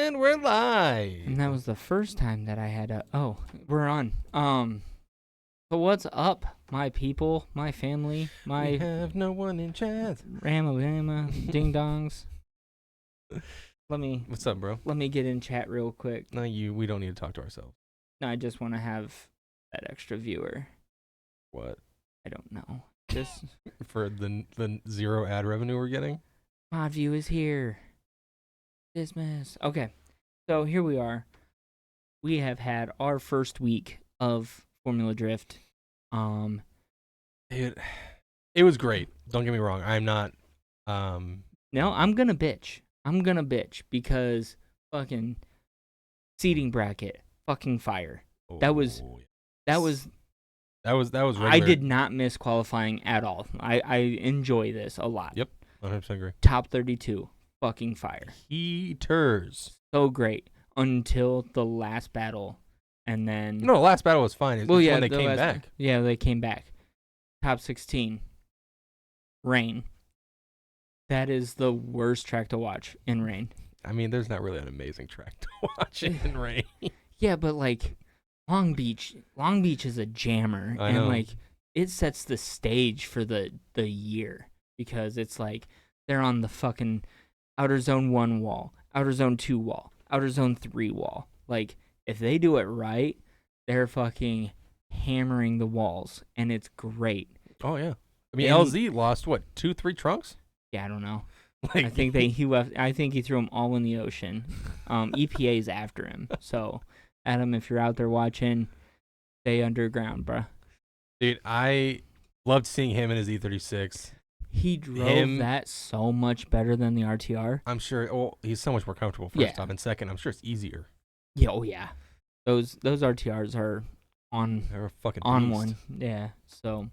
And we're live. And that was the first time that I had a... Oh, we're on. So what's up, my people, my family, my... We have no one in chat. Ramalama, ding-dongs. What's up, bro? Let me get in chat real quick. No, we don't need to talk to ourselves. No, I just want to have that extra viewer. What? I don't know. Just... For the zero ad revenue we're getting? Mod view is here. Dismiss. Okay. So here we are. We have had our first week of Formula Drift. It was great. Don't get me wrong. I'm not. No, I'm gonna bitch. Because fucking seating bracket, fucking fire. That was regular. I did not miss qualifying at all. I enjoy this a lot. Yep, 100% agree. Top 32, fucking fire. Heaters. So great until the last battle, and then No, the last battle was fine. It's when they came back. Yeah, they came back. Top 16, rain. That is the worst track to watch in rain. I mean, there's not really an amazing track to watch in rain. Yeah, but like Long Beach is a jammer, I and know. like it sets the stage for the year because it's like they're on the fucking outer zone 1 wall, outer zone 2 wall, outer zone 3 wall. Like if they do it right, they're fucking hammering the walls, and it's great. Oh yeah. I mean, LZ lost what, 2-3 trunks? Yeah, I don't know. Like, I think he left. I think he threw them all in the ocean. EPA's after him. So, Adam, if you're out there watching, stay underground, bruh. Dude, I loved seeing him in his E36. He drove that so much better than the RTR. I'm sure. Well, he's so much more comfortable. First off, and second, I'm sure it's easier. Yeah, oh yeah. Those RTRs are on. They're a fucking on beast. one. Yeah. So.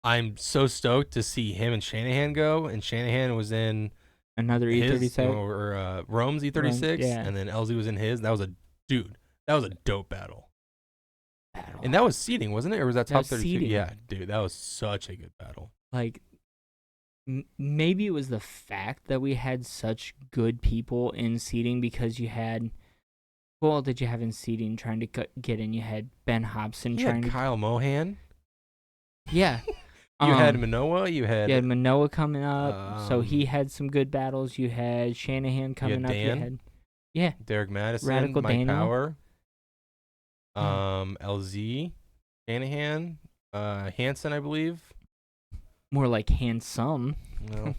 I'm so stoked to see him and Shanahan go, and Shanahan was in another E36 or Rome's E36, yeah. And then LZ was in his. That was a dope battle. And that was seeding, wasn't it? Or was that top 32? Seeding. Yeah, dude, that was such a good battle. Like, maybe it was the fact that we had such good people in seeding because you had. Who all did you have in seeding trying to get in? You had Ben Hobson trying to. Kyle Mohan. Yeah. You had Manoa. You had Manoa coming up, so he had some good battles. You had Shanahan coming up. Dan, you had Derek Madison, Radical Mike Daniel. Power, LZ, Shanahan, Hanson, I believe. More like handsome. No.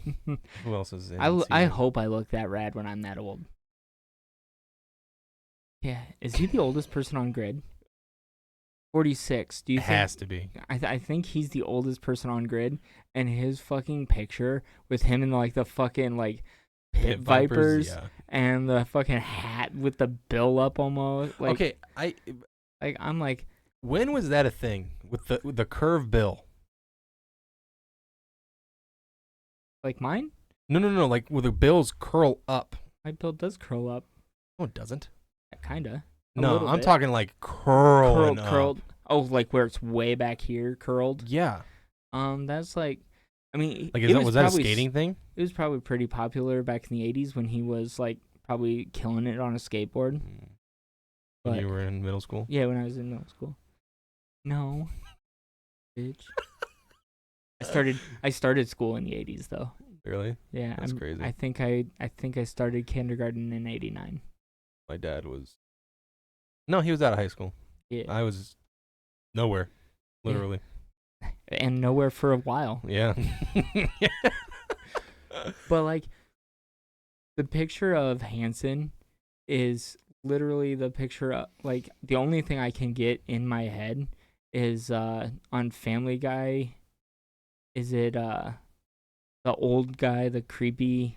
Who else is in? I hope I look that rad when I'm that old. Yeah, is he the oldest person on grid? 46. Do you think? Has to be. I think he's the oldest person on grid, and his fucking picture with him in like the fucking like pit vipers and the fucking hat with the bill up almost. Like, okay, I'm like, when was that a thing with the curve bill? Like mine? No, like where the bills curl up. My bill does curl up. No, it doesn't. Kinda. No, I'm talking like curled. Oh, like where it's way back here, curled. Yeah. That's like, I mean, like was that a skating thing? It was probably pretty popular back in the 80s when he was like probably killing it on a skateboard. When you were in middle school? Yeah, when I was in middle school. No, bitch. I started school in the 80s though. Really? Yeah, that's crazy. I think I started kindergarten in 89. My dad was. No, he was out of high school. Yeah. I was nowhere, literally. Yeah. And nowhere for a while. Yeah. But like, the picture of Hanson is literally the picture of, like, the only thing I can get in my head is on Family Guy. Is it the old guy, the creepy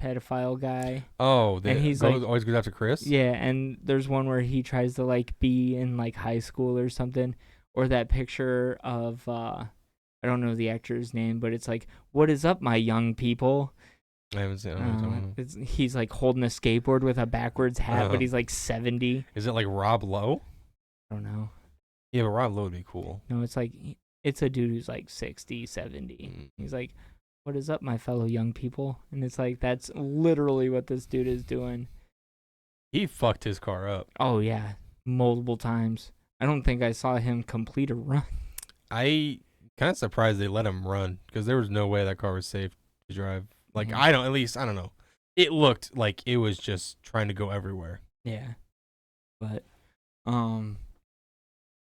pedophile guy? Oh, and he's like, always goes after Chris? Yeah, and there's one where he tries to like be in like high school or something, or that picture of I don't know the actor's name, but it's like, "What is up, my young people?" I haven't seen it. He's like holding a skateboard with a backwards hat, but he's like 70. Is it like Rob Lowe? I don't know. Yeah, but Rob Lowe would be cool. No, it's like, it's a dude who's like 60, 70. He's like, "What is up, my fellow young people?" And it's like, that's literally what this dude is doing. he fucked his car up. Oh yeah, multiple times. I don't think I saw him complete a run. I kind of surprised they let him run because there was no way that car was safe to drive. Like Mhm. I don't know. It looked like it was just trying to go everywhere. Yeah, but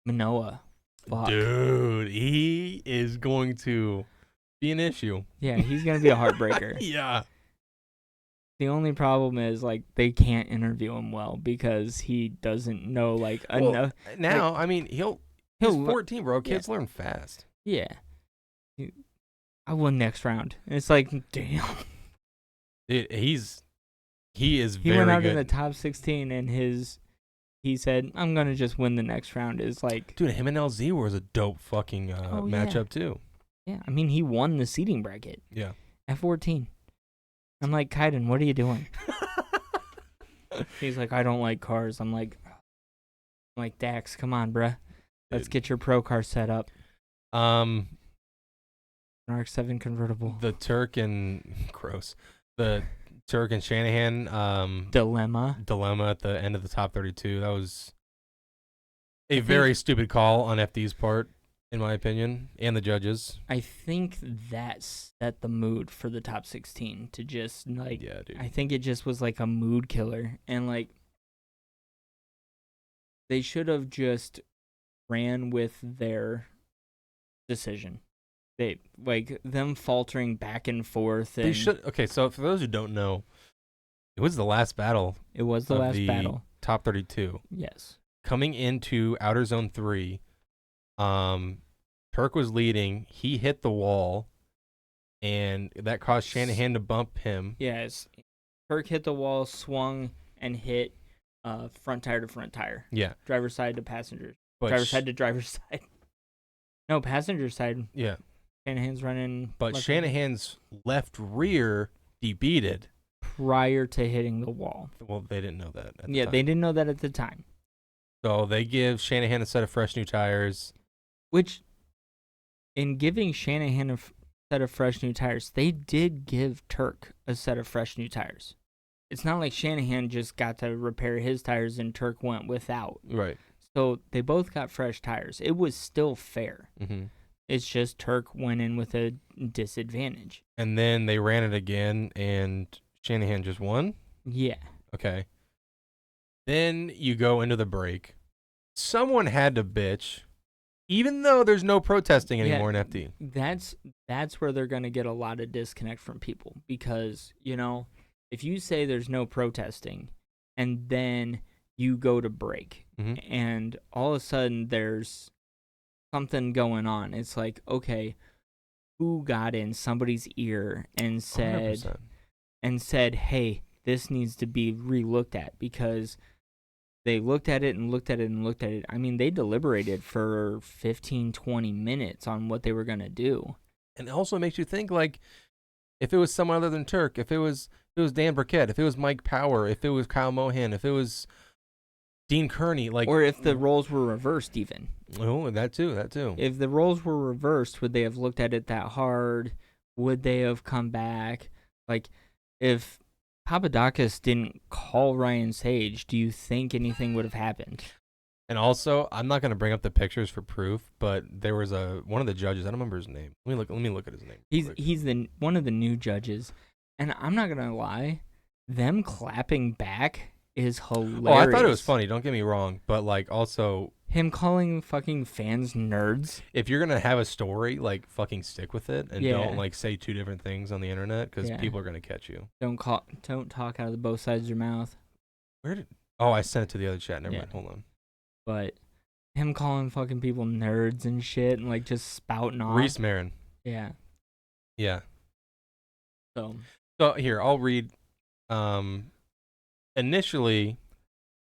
Manoa, fuck. Dude, he is going to be an issue. Yeah, he's gonna be a heartbreaker. Yeah. The only problem is like they can't interview him well because he doesn't know like enough. Now, I mean, he's 14, bro. Kids learn fast. Yeah. I won next round. And it's like, damn. He is He very went out good. in the top 16 and he said, I'm going to just win the next round. Is like, Dude, him and LZ was a dope fucking matchup too. Yeah, I mean, he won the seeding bracket Yeah. at 14. I'm like, Kaiden, what are you doing? He's like, I don't like cars. I'm like, Dax, come on, bruh. Let's get your pro car set up. An RX-7 convertible. The Turk and Shanahan Dilemma at the end of the top 32. That was a very stupid call on FD's part, in my opinion, and the judges. I think that set the mood for the top 16 to just like. Yeah, dude. I think it just was like a mood killer, and like they should have just ran with their decision. They like them faltering back and forth. And They should. Okay, so for those who don't know, it was the last battle. It was the last battle. Top 32. Yes. Coming into Outer Zone 3, Turk was leading. He hit the wall, and that caused Shanahan to bump him. Yes. Turk hit the wall, swung, and hit front tire to front tire. Yeah. Driver's side to passenger. But Driver's side to driver's side. No, passenger side. Yeah. Shanahan's running. But Shanahan's left rear debeated prior to hitting the wall. Well, they didn't know that at the time. They didn't know that at the time. So they give Shanahan a set of fresh new tires. Which, in giving Shanahan a set of fresh new tires, they did give Turk a set of fresh new tires. It's not like Shanahan just got to repair his tires and Turk went without. Right. So they both got fresh tires. It was still fair. Mm-hmm. It's just Turk went in with a disadvantage. And then they ran it again, and Shanahan just won? Yeah. Okay. Then you go into the break. Someone had to bitch, even though there's no protesting anymore in FD. That's where they're going to get a lot of disconnect from people because, if you say there's no protesting and then you go to break and all of a sudden there's something going on, it's like, okay, who got in somebody's ear and said 100%. Hey, this needs to be re-looked at, because they looked at it and looked at it and looked at it. I mean, they deliberated for 15, 20 minutes on what they were going to do. And it also makes you think, like, if it was someone other than Turk, if it was Dan Burkett, if it was Mike Power, if it was Kyle Mohan, if it was Dean Kearney, like, or if the roles were reversed even. Oh, that too. If the roles were reversed, would they have looked at it that hard? Would they have come back? Like, if Papadakis didn't call Ryan Sage, do you think anything would have happened? And also, I'm not going to bring up the pictures for proof, but there was one of the judges. I don't remember his name. Let me look at his name. He's one of the new judges, and I'm not gonna lie, them clapping back is hilarious. Oh, I thought it was funny. Don't get me wrong, but like also him calling fucking fans nerds. If you're gonna have a story, like fucking stick with it and don't like say two different things on the internet because people are gonna catch you. Don't talk out of the both sides of your mouth. I sent it to the other chat. Never mind. Hold on. But him calling fucking people nerds and shit and like just spouting off. Reese Marin. Yeah. Yeah. So here, I'll read. Initially,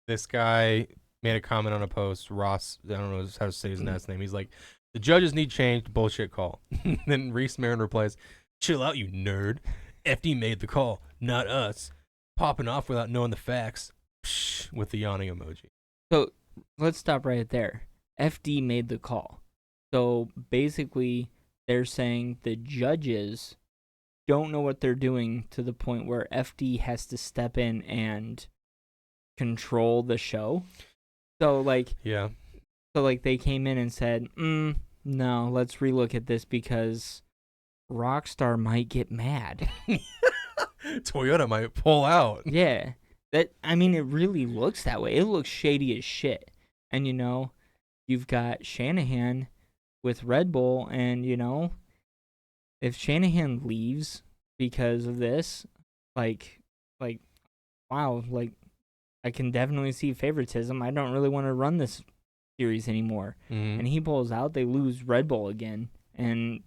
this guy made a comment on a post. Ross, I don't know how to say his last name. He's like, the judges need changed. Bullshit call. Then Reese Marin replies, chill out, you nerd. FD made the call, not us. Popping off without knowing the facts. Psh, with the yawning emoji. So let's stop right there. FD made the call. So basically, they're saying the judges don't know what they're doing to the point where FD has to step in and control the show. So like Yeah. they came in and said, no, let's relook at this because Rockstar might get mad. Toyota might pull out. Yeah. It really looks that way. It looks shady as shit. And you've got Shanahan with Red Bull, and if Shanahan leaves because of this, like wow, like I can definitely see favoritism. I don't really want to run this series anymore. Mm-hmm. And he pulls out, they lose Red Bull again. And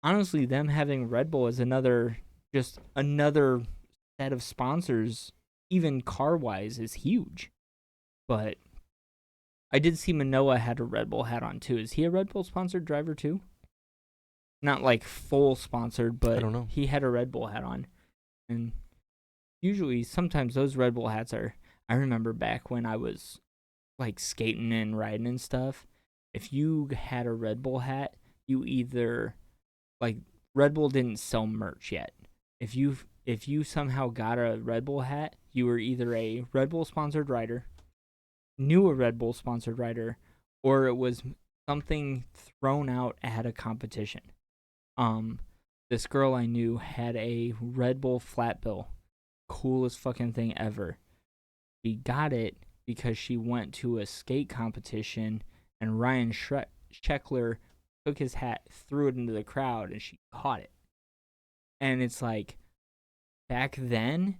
honestly, them having Red Bull as another set of sponsors, even car wise, is huge. But I did see Manoa had a Red Bull hat on too. Is he a Red Bull sponsored driver too? Not like full sponsored, but I don't know. He had a Red Bull hat on. And usually, sometimes those Red Bull hats are. I remember back when I was like skating and riding and stuff. If you had a Red Bull hat, you either like Red Bull didn't sell merch yet. If you somehow got a Red Bull hat, you were either a Red Bull sponsored rider, knew a Red Bull sponsored rider, or it was something thrown out at a competition. This girl I knew had a Red Bull flat bill. Coolest fucking thing ever. She got it because she went to a skate competition and Ryan Sheckler took his hat, threw it into the crowd, and she caught it. And it's like, back then,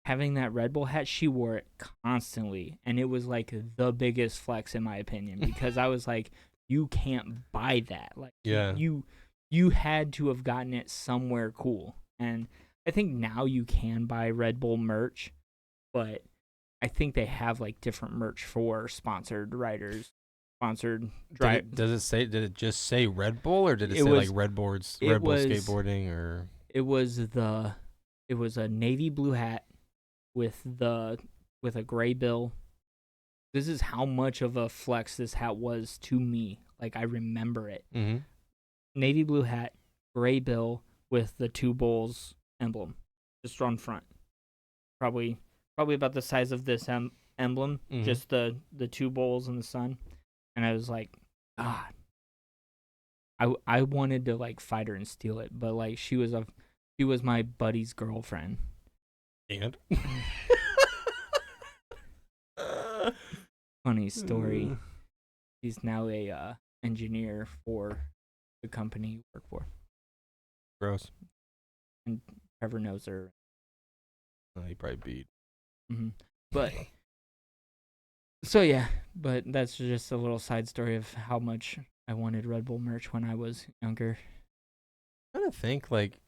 having that Red Bull hat, she wore it constantly. And it was like the biggest flex, in my opinion, because I was like, you can't buy that. Like, Yeah. You had to have gotten it somewhere cool. And I think now you can buy Red Bull merch, but I think they have like different merch for sponsored riders, sponsored drive. Did it just say Red Bull, or did it say like Red Bull skateboarding, or? It was a navy blue hat with a gray bill. This is how much of a flex this hat was to me. Like, I remember it. Mm-hmm. Navy blue hat, gray bill with the two bulls emblem just on front. Probably about the size of this emblem, just the two bulls in the sun. And I was like, God. I wanted to like fight her and steal it, but like she was my buddy's girlfriend. And funny story. He's now a engineer for the company you work for. Gross. And Trevor knows her. Oh, he probably beat. Mm-hmm. But so yeah, but that's just a little side story of how much I wanted Red Bull merch when I was younger. I'm trying to think, like,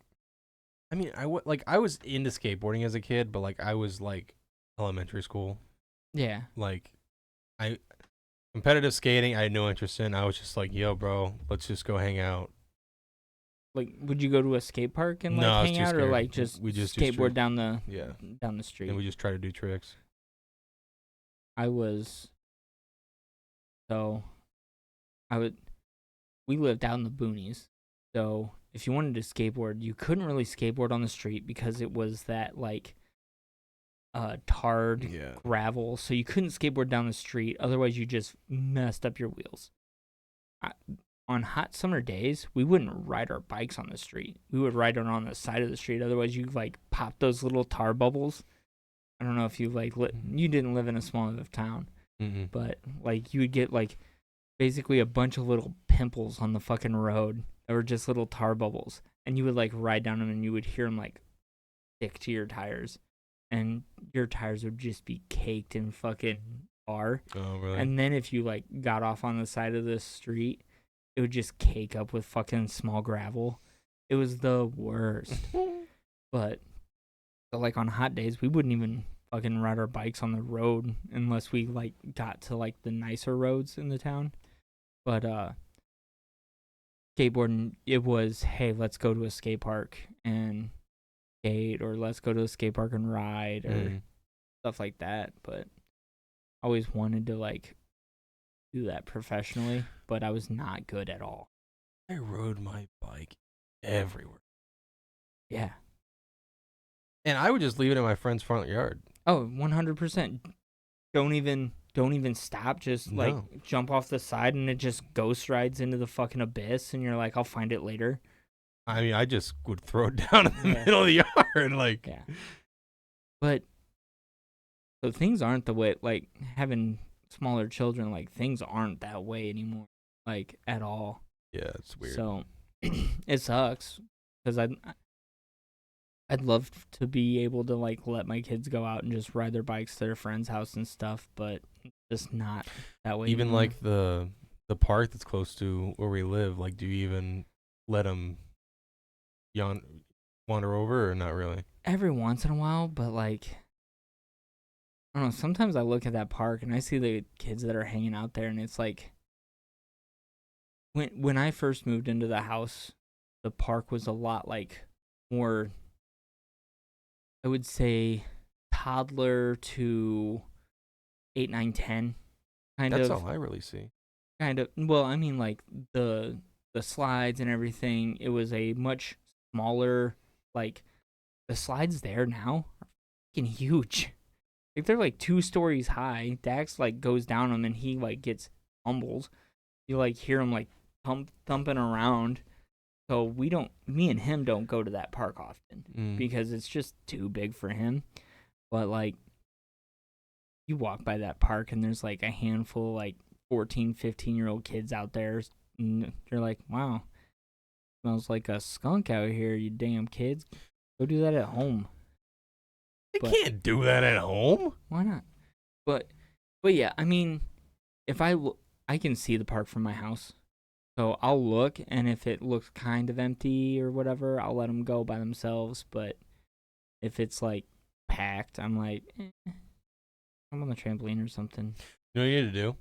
I mean, I was into skateboarding as a kid, but like I was like elementary school. Yeah. Like, competitive skating, I had no interest in. I was just like, yo, bro, let's just go hang out. Like, would you go to a skate park and No, hang out, scared. or like just skateboard down the street? And we just try to do tricks. We lived out in the boonies, so if you wanted to skateboard, you couldn't really skateboard on the street because it was that like tarred gravel, so you couldn't skateboard down the street. Otherwise, you just messed up your wheels. On hot summer days, we wouldn't ride our bikes on the street. We would ride it on the side of the street. Otherwise, you like pop those little tar bubbles. I don't know if you like you didn't live in a small enough town, but like you would get like basically a bunch of little pimples on the fucking road that were just little tar bubbles, and you would like ride down them and you would hear them like stick to your tires, and your tires would just be caked in fucking tar. Oh, really? And then if you like got off on the side of the street, it would just cake up with fucking small gravel. It was the worst. But so like on hot days, we wouldn't even fucking ride our bikes on the road unless we like got to like the nicer roads in the town. But skateboarding, it was, hey, let's go to a skate park and skate, or let's go to a skate park and ride, or stuff like that. But I always wanted to like do that professionally, but I was not good at all. I rode my bike everywhere. Yeah. And I would just leave it in my friend's front yard. Oh, 100%. Don't even stop. Just like No. jump off the side and it just ghost rides into the fucking abyss. And you're like, I'll find it later. I mean, I just would throw it down in the Yeah. middle of the yard. Like, Yeah. But so things aren't the way, like having smaller children, like things aren't that way anymore, like at all. yeah, it's weird. So it sucks because I'd love to be able to like let my kids go out and just ride their bikes to their friend's house and stuff, but just not that way. Even anymore. like the park that's close to where we live, like, do you even let them wander over or not really? Every once in a while, but like I don't know. Sometimes I look at that park and I see the kids that are hanging out there, and it's like when I first moved into the house, the park was a lot like more, I would say, toddler to 8, 9, 10 kind That's of. all I really see. Kind of. Well, I mean, like the slides and everything. It was a much smaller. Like the slides there now are fucking huge. Like they're like 2 stories high. Dax like goes down them and he like gets humbled. You like hear him like thumping around. So me and him don't go to that park often because it's just too big for him. But like you walk by that park and there's like a handful like 14, 15-year-old kids out there. And you're like, wow, smells like a skunk out here, you damn kids. Go do that at home. They can't do that at home. Why not? But yeah, I mean, if I can see the park from my house. So I'll look, and if it looks kind of empty or whatever, I'll let them go by themselves. But if it's like packed, I'm like, I'm on the trampoline or something. You know what you need to do?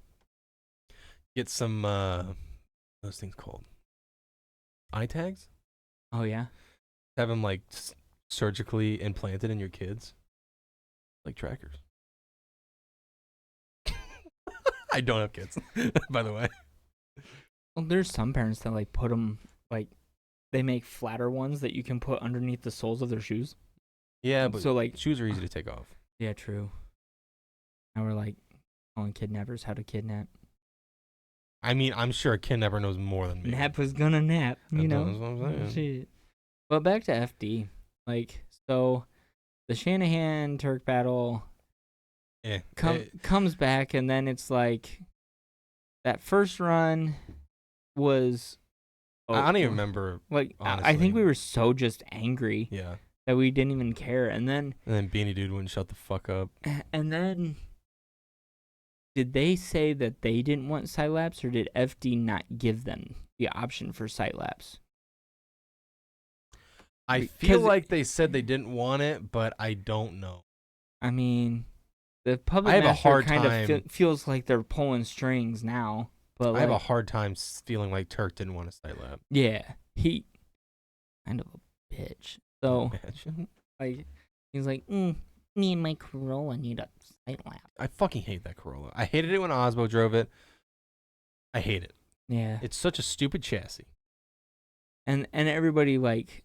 Get some those things called eye tags. Oh yeah. Have them like surgically implanted in your kids, like trackers. I don't have kids, by the way. Well, there's some parents that like put them like they make flatter ones that you can put underneath the soles of their shoes. Yeah, but so like shoes are easy to take off. Yeah, true. Now we're like telling kidnappers how to kidnap. I mean, I'm sure a kidnapper knows more than me. Nap was gonna nap, you know. That's what I'm saying. Shit. But back to FD. Like, so the Shanahan Turk battle comes back, and then it's like that first run was. I don't even remember. Like, honestly. I think we were so just angry. Yeah. That we didn't even care, and then Beanie Dude wouldn't shut the fuck up. And then, did they say that they didn't want sight laps, or did FD not give them the option for sight laps? I feel like they said they didn't want it, but I don't know. I mean, the public master kind of feels like they're pulling strings now. But I have a hard time feeling like Turk didn't want a sight lap. Yeah, he kind of a bitch. So, Imagine. like, he's like, me and my Corolla need a sight lap. I fucking hate that Corolla. I hated it when Osbo drove it. I hate it. Yeah. It's such a stupid chassis. And everybody, like,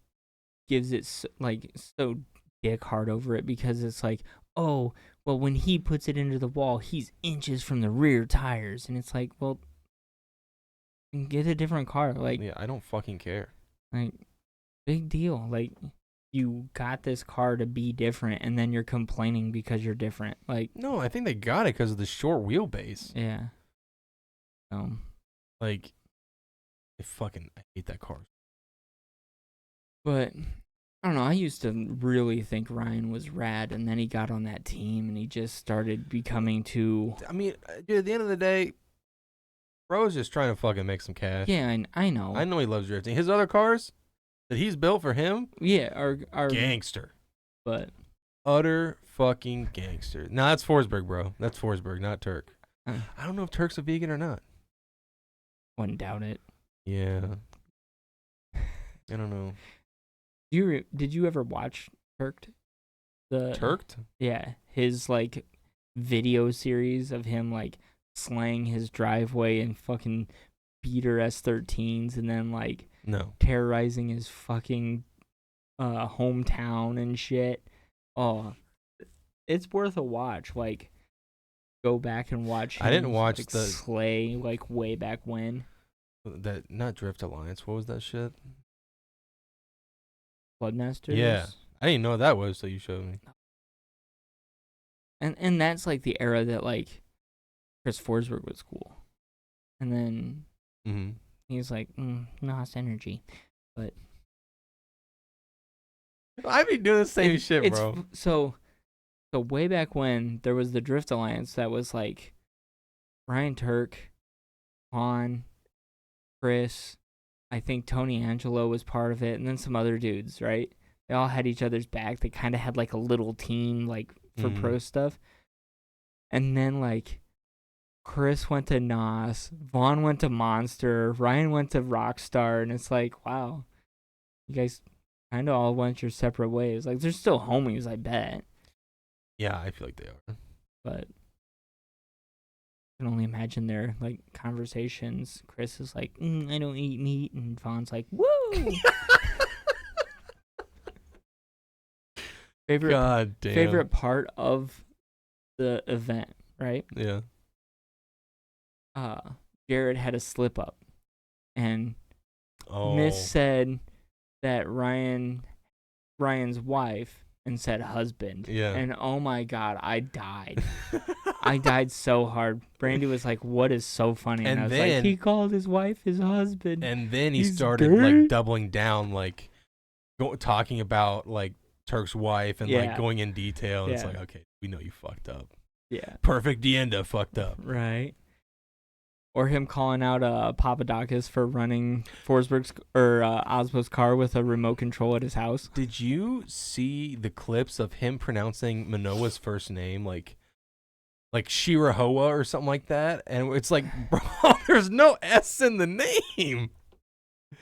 gives it, like, so dick hard over it because it's like, oh, well, when he puts it into the wall, he's inches from the rear tires. And it's like, well, get a different car. Like, yeah, I don't fucking care. Like, big deal. Like, you got this car to be different, and then you're complaining because you're different. Like, no, I think they got it because of the short wheelbase. Yeah. Like, I hate that car. But I don't know. I used to really think Ryan was rad, and then he got on that team, and he just started becoming too. I mean, dude, at the end of the day, bro's just trying to fucking make some cash. Yeah, I know. I know he loves drifting. His other cars that he's built for him, yeah, are gangster. But utter fucking gangster. No, that's Forsberg, bro. That's Forsberg, not Turk. I don't know if Turk's a vegan or not. Wouldn't doubt it. Yeah. I don't know. Did you ever watch Turked? Turked? Yeah, his like video series of him like slaying his driveway and fucking beater S13s, and then like terrorizing his fucking hometown and shit. Oh, it's worth a watch. Like, go back and watch. I didn't him, watch like, the Slay like way back when. that not Drift Alliance. What was that shit? Bloodmasters. Yeah, I didn't know what that was. So you showed me. And that's like the era that like Chris Forsberg was cool, and then he's like lost energy, but I be doing the same shit, bro. So way back when there was the Drift Alliance that was like Ryan Turk, Juan, Chris, I think Tony Angelo was part of it, and then some other dudes, right? They all had each other's back. They kind of had like a little team like for pro stuff. And then like Chris went to NOS, Vaughn went to Monster, Ryan went to Rockstar, and it's like, wow, you guys kind of all went your separate ways. Like, they're still homies, I bet. Yeah, I feel like they are. But I can only imagine their like conversations. Chris is like, I don't eat meat, and Vaughn's like, woo. Favorite part of the event, right? Yeah. Jared had a slip up, and Oh. Miss said that Ryan's wife and said husband. Yeah. And oh my God, I died. I died so hard. Brandy was like, "What is so funny?" And I was like, "He called his wife his husband." And then he started gay? like doubling down, like talking about like Turk's wife and like going in detail. And it's like, okay, we know you fucked up. Yeah. Perfect Dienda fucked up. Right. Or him calling out Papadakis for running Forsberg's or Osmo's car with a remote control at his house. Did you see the clips of him pronouncing Manoa's first name like Shirahoa or something like that? And it's like, bro, there's no S in the name.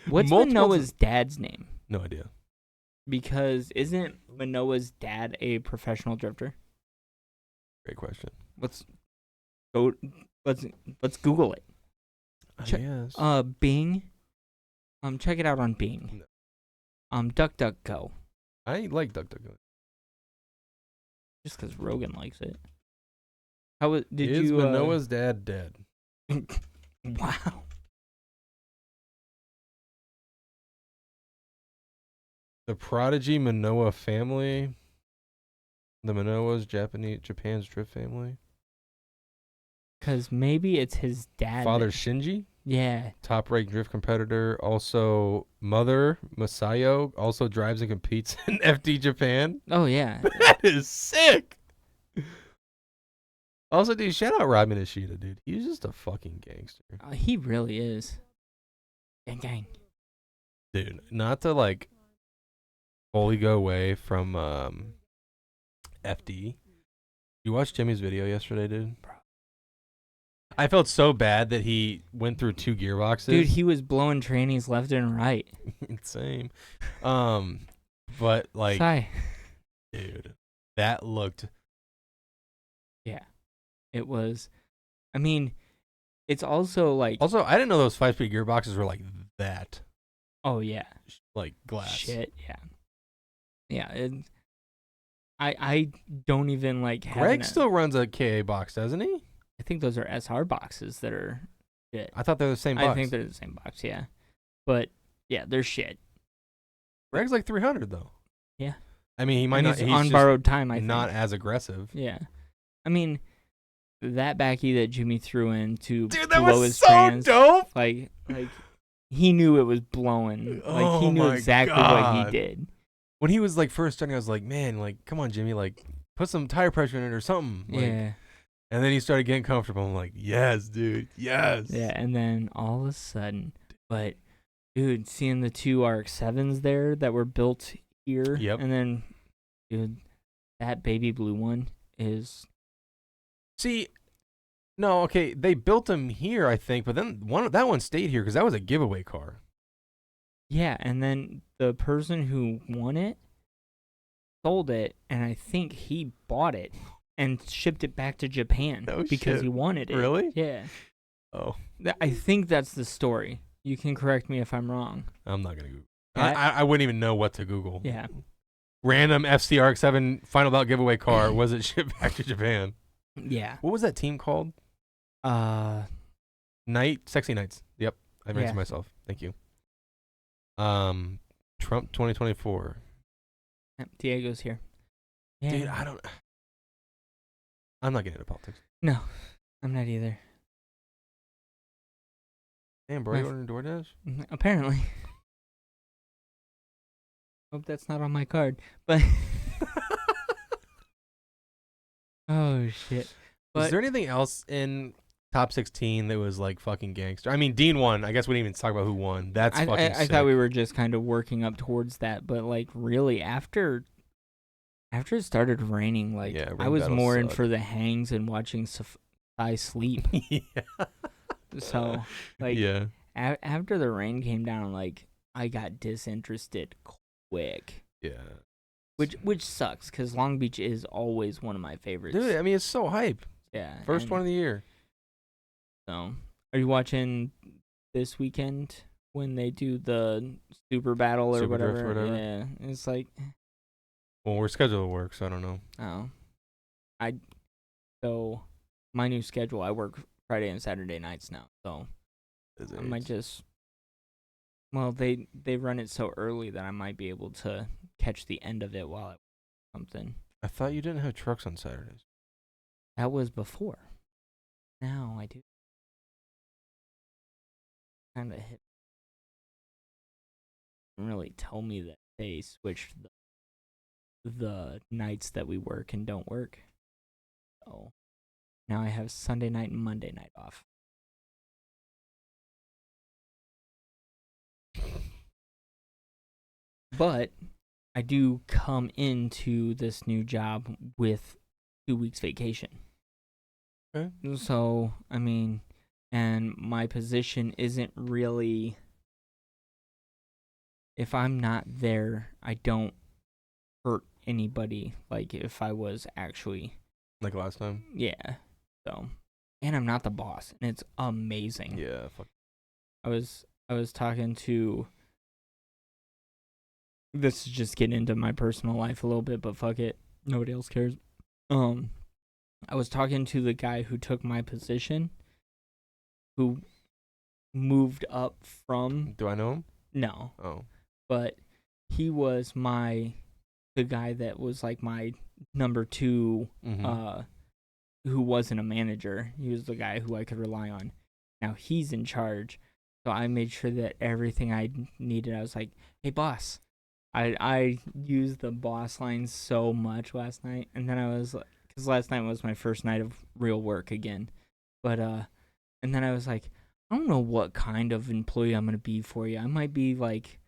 What's Manoa's dad's name? No idea. Because isn't Manoa's dad a professional drifter? Great question. Let's Google it. Yes. Bing. Check it out on Bing. DuckDuckGo. I like DuckDuckGo. Just because Rogan likes it. Is Manoa's dad dead? Wow. The Prodigy Manoa family. The Manoas, Japan's drift family. Because maybe it's his dad. Father Shinji? Yeah. Top-ranked drift competitor. Also, mother, Masayo, also drives and competes in FD Japan. Oh, yeah. That is sick. Also, dude, shout out Rodman Ishida, dude. He's just a fucking gangster. He really is. Gang. Dude, not to, like, fully go away from FD. You watched Jimmy's video yesterday, dude? Bro. I felt so bad that he went through 2 gearboxes. Dude, he was blowing trannies left and right. Same. But like, Sigh. dude, that looked. Yeah, it was. I mean, it's also like. Also, I didn't know those 5-speed gearboxes were like that. Oh yeah. Like glass. Shit. Yeah. Yeah. I don't even like. Greg still runs a KA box, doesn't he? I think those are SR boxes that are shit. I thought they were the same box. I think they're the same box, yeah. But yeah, they're shit. Greg's like 300 though. Yeah. I mean, he might not. He's on borrowed time. I think not as aggressive. Yeah. I mean, that backy that Jimmy threw in to dude, that blow was his so trans, dope. Like he knew it was blowing. Like he knew exactly what he did. When he was like first starting, I was like, man, like, come on, Jimmy, like, put some tire pressure in it or something. Like, yeah. And then he started getting comfortable. I'm like, yes, dude, yes. Yeah, and then all of a sudden, but dude, seeing the 2 RX-7s there that were built here, yep. And then, dude, that baby blue one is. See, no, okay, they built them here, I think, but then that one stayed here because that was a giveaway car. Yeah, and then the person who won it sold it, and I think he bought it. And shipped it back to Japan because he wanted it. Really? Yeah. Oh. I think that's the story. You can correct me if I'm wrong. I'm not gonna Google. I wouldn't even know what to Google. Yeah. random FCRX7 Final Bout giveaway car wasn't shipped back to Japan. Yeah. What was that team called? Sexy Knights. Yep, I answered myself. Thank you. Trump 2024. Diego's here. Yeah. Dude, I'm not getting into politics. No, I'm not either. Damn, bro, you ordering DoorDash? Apparently. Hope that's not on my card. But oh shit. Was there anything else in top 16 that was like fucking gangster? I mean, Dean won. I guess we didn't even talk about who won. That's fucking sick. I thought we were just kind of working up towards that, but like really after it started raining, like I was more in for the hangs and watching Sai sleep. Yeah. So like after the rain came down, like I got disinterested quick. Yeah. Which sucks because Long Beach is always one of my favorites. Dude, I mean, it's so hype. Yeah. First one of the year. So, are you watching this weekend when they do the Super Battle or Super whatever? Drift or whatever? Yeah. It's like, well, we're scheduled to work, so I don't know. Oh. So, my new schedule, I work Friday and Saturday nights now. So, I might just. Well, they run it so early that I might be able to catch the end of it while I something. I thought you didn't have trucks on Saturdays. That was before. Now I do. Kind of hit. Didn't really tell me that they switched the nights that we work and don't work. So now I have Sunday night and Monday night off. But I do come into this new job with 2 weeks vacation. Okay. So, I mean, and my position isn't really, if I'm not there, I don't hurt anybody like if I was actually. Like last time? Yeah. So, and I'm not the boss, and it's amazing. Yeah. Fuck. I was talking to. This is just getting into my personal life a little bit, but fuck it. Nobody else cares. I was talking to the guy who took my position, who moved up from. Do I know him? No. Oh. But he was the guy that was like my number 2, who wasn't a manager. He was the guy who I could rely on. Now he's in charge. So I made sure that everything I needed, I was like, hey, boss. I used the boss line so much last night. And then I was like, because last night was my first night of real work again. But, and then I was like, I don't know what kind of employee I'm going to be for you. I might be like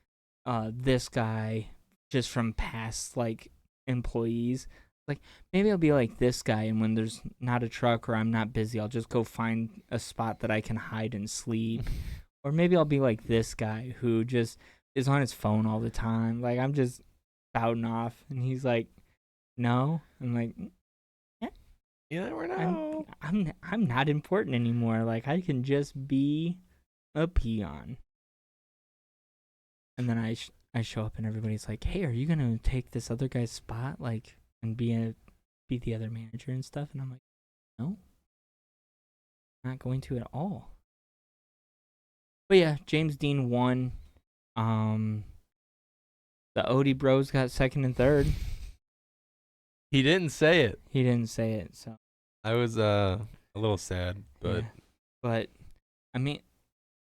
this guy just from past, like, employees. Like, maybe I'll be like this guy, and when there's not a truck or I'm not busy, I'll just go find a spot that I can hide and sleep. Or maybe I'll be like this guy who just is on his phone all the time. Like, I'm just spouting off. And he's like, no. I'm like, yeah. You never know. I'm not important anymore. Like, I can just be a peon. And then I show up and everybody's like, hey, are you going to take this other guy's spot? Like, and be the other manager and stuff? And I'm like, no. Not going to at all. But yeah, James Dean won. The Odie Bros got second and third. He didn't say it. He didn't say it, so I was a little sad, but yeah. But I mean,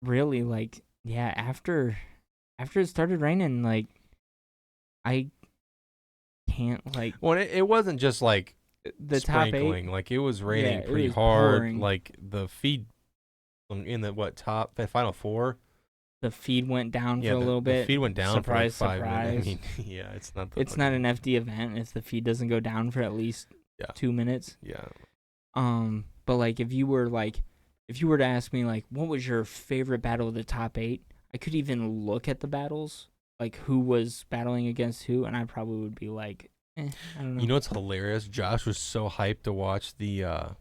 really, like, yeah, after it started raining, like, I can't, like. Well, it wasn't just like the top sprinkling. 8. Like, it was raining it pretty was hard. pouring. Like, the feed in the final 4. The feed went down for a little bit. The feed went down surprise, for like 5 minutes. surprise. I mean, yeah, it's not. It's not an FD event if the feed doesn't go down for at least 2 minutes. Yeah. But like, if you were to ask me like, what was your favorite battle of the top 8? I could even look at the battles, like who was battling against who, and I probably would be like, I don't know. You know what's hilarious? Josh was so hyped to watch the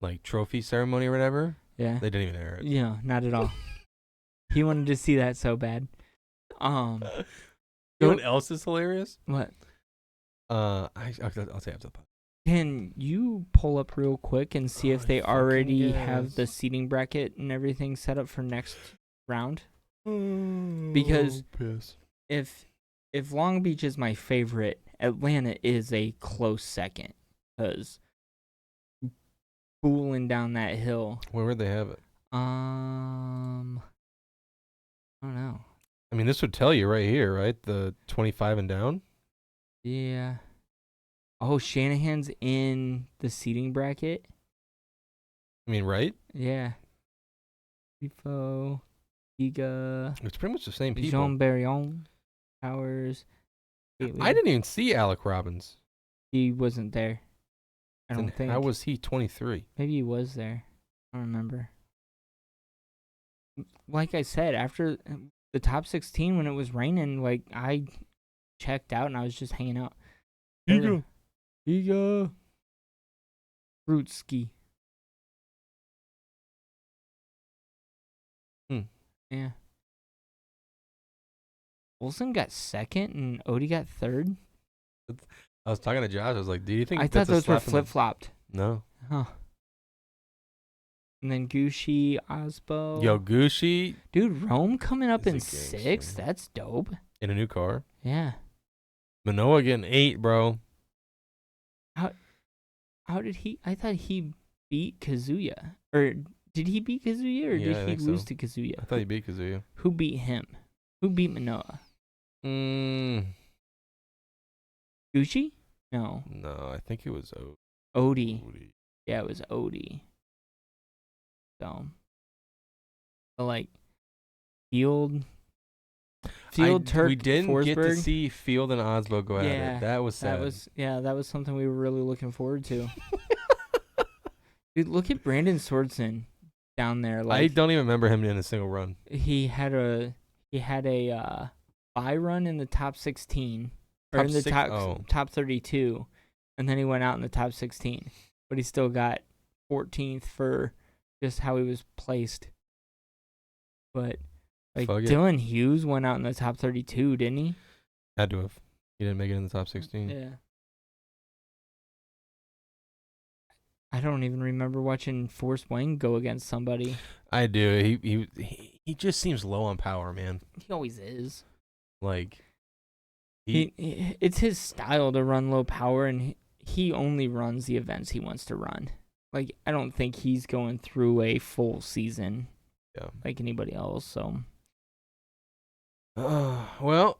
like trophy ceremony or whatever. Yeah. They didn't even air it. Yeah, not at all. He wanted to see that so bad. Yo, You know what else is hilarious? What? I'll say after the podcast. Can you pull up real quick and see if they already have the guess. seating bracket and everything set up for next round? Because piss. if Long Beach is my favorite, Atlanta is a close second. Because booling down that hill. Where would they have it? I don't know. I mean, this would tell you right here, right? The 25 and down. Yeah. Oh, Shanahan's in the seating bracket. I mean, right? Yeah. Tifo, Giga, It's pretty much the same people. Jean Barrion, Powers. I didn't even see Alec Robbins. He wasn't there. I don't think. How was he 23? Maybe he was there. I don't remember. Like I said, after the top 16, when it was raining, like I checked out and I was just hanging out. Giga. Fruit ski. Yeah. Olsen got second and Odie got third. I was talking to Josh. I was like, "Do you think I thought that's a those were slap in the-" flip flopped. No. Huh. And then Gucci, Osbo. Yo, Gucci Dude, Rome coming up in He's a gangster. 6th. That's dope. in a new car. Yeah. Manoa getting 8, bro. How did he? I thought he beat Kazuya. Or did he beat Kazuya or Yeah, I did he think lose so. to Kazuya? I thought he beat Kazuya. Who beat him? Who beat Manoa? Gucci? No. No, I think it was Odie. Odie. Yeah, it was Odie. So, but like Field, Turk, we didn't Forsberg. get to see Field and Osbo go at Yeah, it. That was sad. That was something we were really looking forward to. Dude, look at Brandon Swordson down there. Like I don't even remember him in a single run. he had a bye run in the top 16 or Top in the six- top 32, and then he went out in the top 16, but he still got 14th for just how he was placed. But like Fuck it. Dylan Hughes went out in the top 32, didn't he? Had to have. He didn't make it in the top 16. Yeah. I don't even remember watching Forrest Wang go against somebody. I do. He just seems low on power, man. He always is. Like It's his style to run low power, and he only runs the events he wants to run. Like, I don't think he's going through a full season like anybody else. So, well,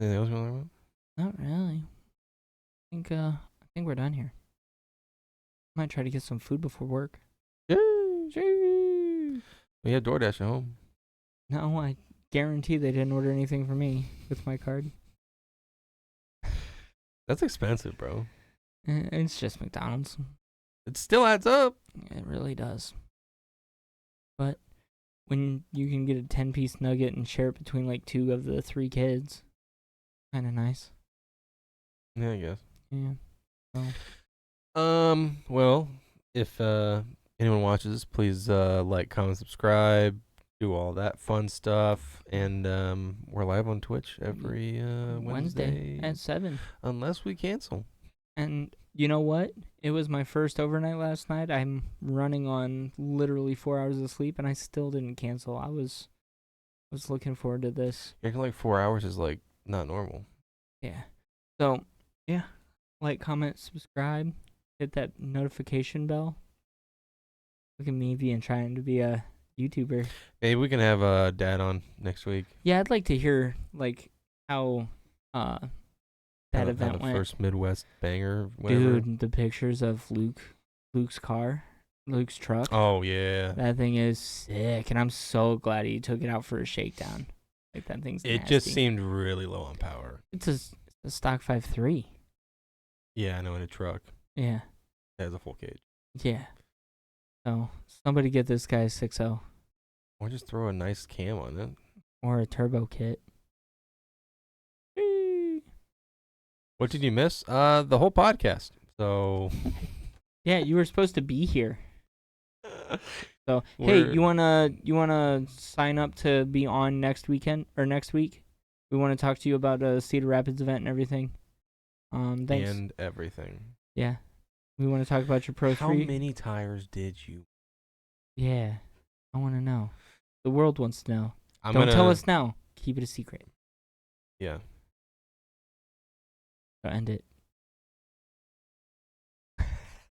anything else you want to talk about? not really. I think we're done here. Might try to get some food before work. We have DoorDash at home. No, I guarantee they didn't order anything for me with my card. That's expensive, bro. It's just McDonald's. It still adds up. It really does. But when you can get a 10-piece nugget and share it between like 2 of the 3 kids, kind of nice. Yeah, I guess. Yeah. So. Well, if anyone watches, please like, comment, subscribe, do all that fun stuff, and we're live on Twitch every Wednesday at 7. unless we cancel. And you know what? It was my first overnight last night. I'm running on literally 4 hours of sleep, and I still didn't cancel. I was looking forward to this. Acting like 4 hours is like not normal. Yeah. So yeah, like, comment, subscribe, hit that notification bell. Look at me trying to be a YouTuber. Maybe we can have Dad on next week. Yeah, I'd like to hear like how that event went. First Midwest banger, whatever. Dude, the pictures of Luke's truck. Oh yeah. That thing is sick, and I'm so glad he took it out for a shakedown. Like, that thing's It nasty. just seemed really low on power. It's a stock 5.3. Yeah, I know, in a truck. Yeah. It has a full cage. Yeah. So somebody get this guy a 6.0 Or just throw a nice cam on it. or a turbo kit. What did you miss? The whole podcast. So Yeah, you were supposed to be here. So hey, We're- you wanna sign up to be on next weekend or next week? We want to talk to you about a Cedar Rapids event and everything. Thanks. And everything. Yeah, we want to talk about your Pro How 3. many tires did you? Yeah, I want to know. The world wants to know. I'm Don't gonna tell us now. Keep it a secret. Yeah. So end it.